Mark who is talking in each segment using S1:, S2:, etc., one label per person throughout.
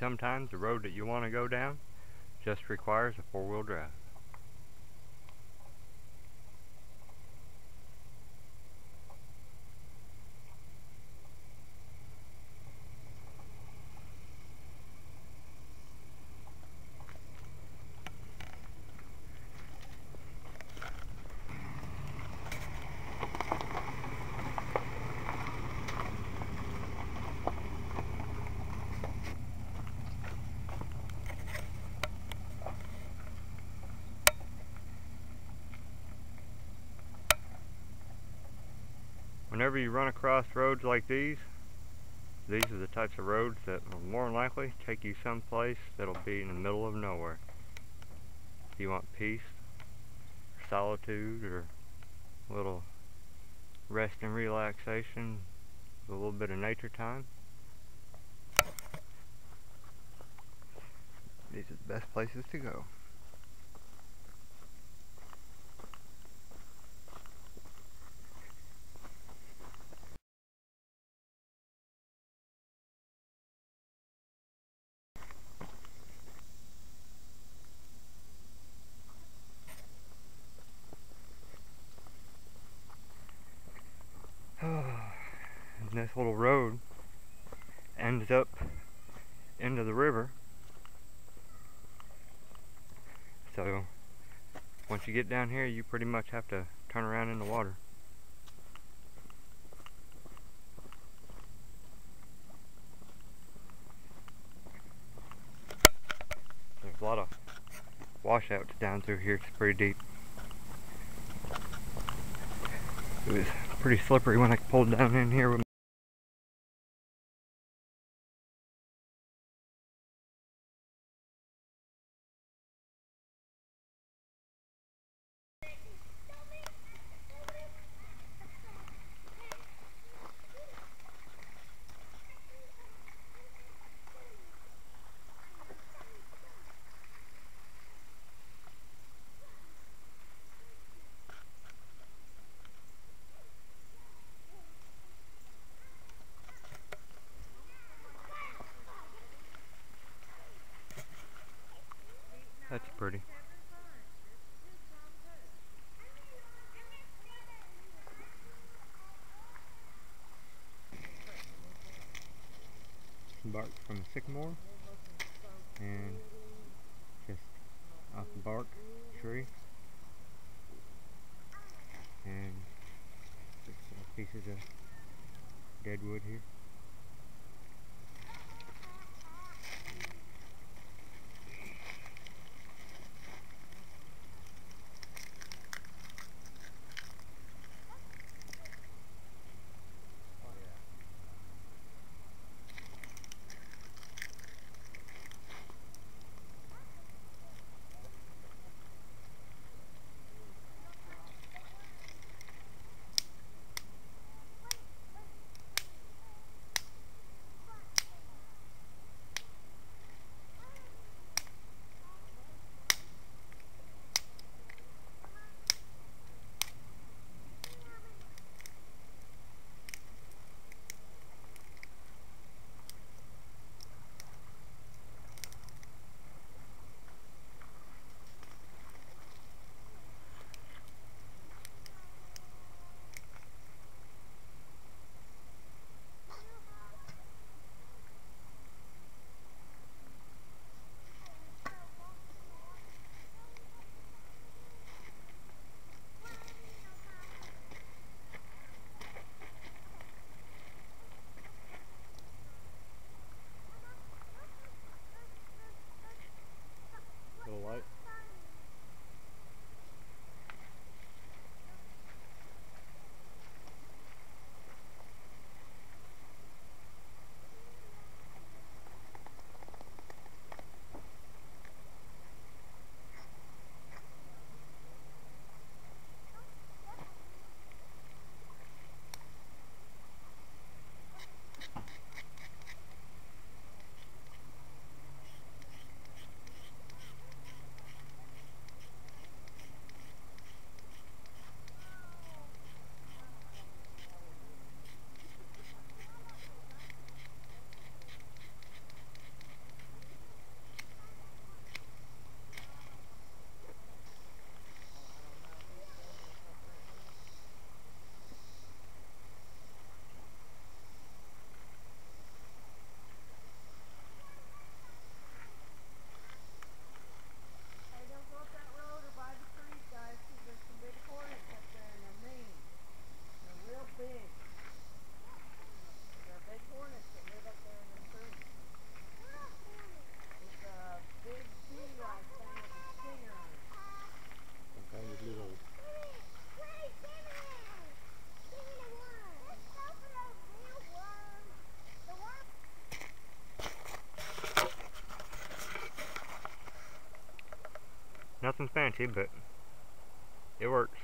S1: sometimes the road that you want to go down just requires a four-wheel drive. Whenever you run across roads like these are the types of roads that will more than likely take you someplace that'll be in the middle of nowhere. If you want peace, solitude, or a little rest and relaxation, a little bit of nature time, these are the best places to go. And this little road ends up into the river. So once you get down here, you pretty much have to turn around in the water. There's a lot of washouts down through here. It's pretty deep. It was pretty slippery when I pulled down in here with That's pretty. Bark from a sycamore, and just off the bark tree, and just pieces of dead wood here. Nothing fancy, but it works.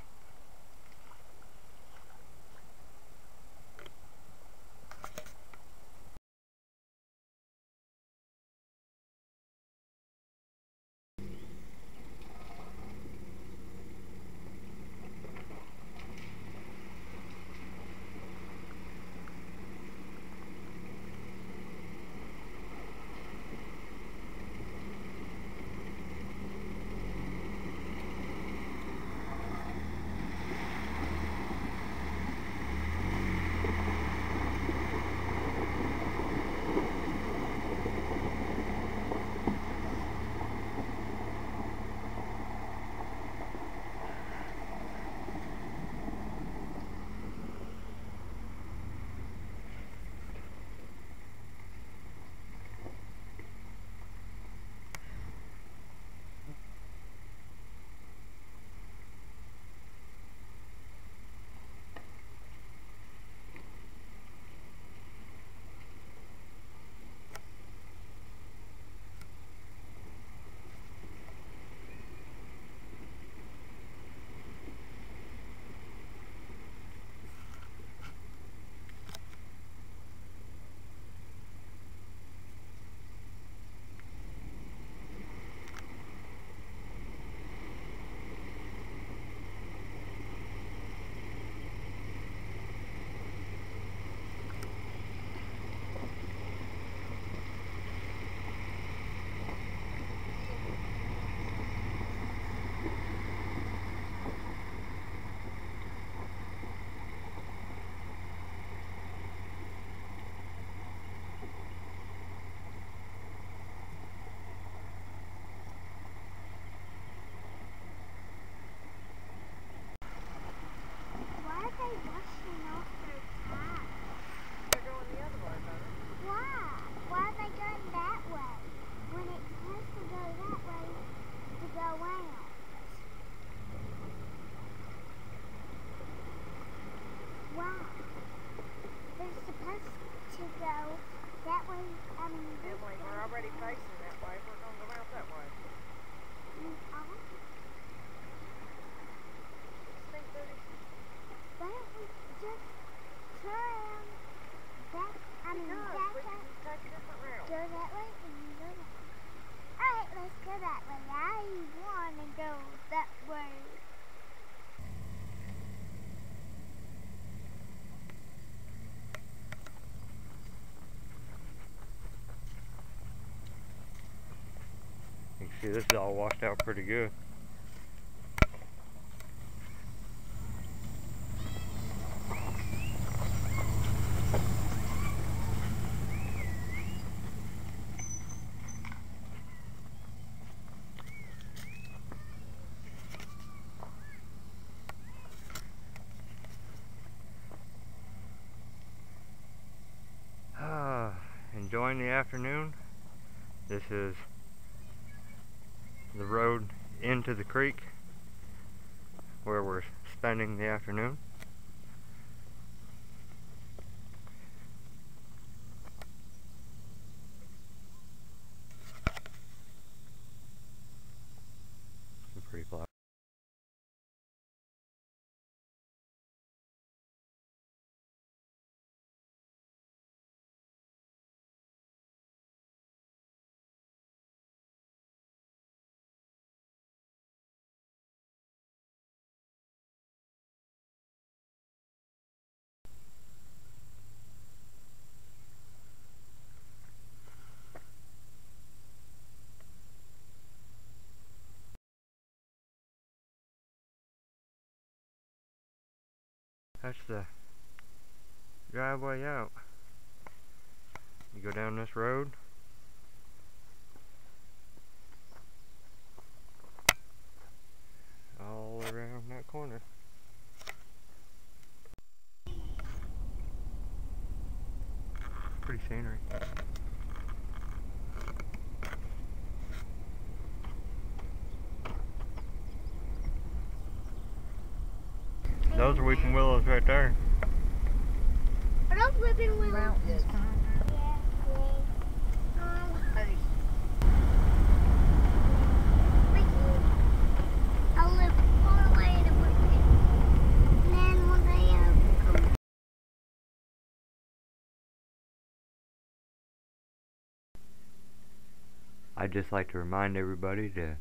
S1: You can see this is all washed out pretty good. Enjoying the afternoon. This is the road into the creek where we're spending the afternoon. Some pretty flowers. That's the driveway out. You go down this road. All around that corner. Pretty scenery. Those are weeping willows right there.
S2: Are those weeping willows?
S3: Mountains.
S2: Hey.
S1: I'd just like to remind everybody to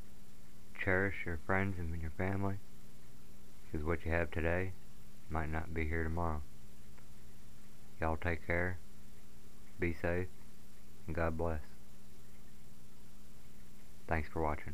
S1: cherish your friends and your family, because what you have today might not be here tomorrow. Y'all take care, be safe, and God bless. Thanks for watching.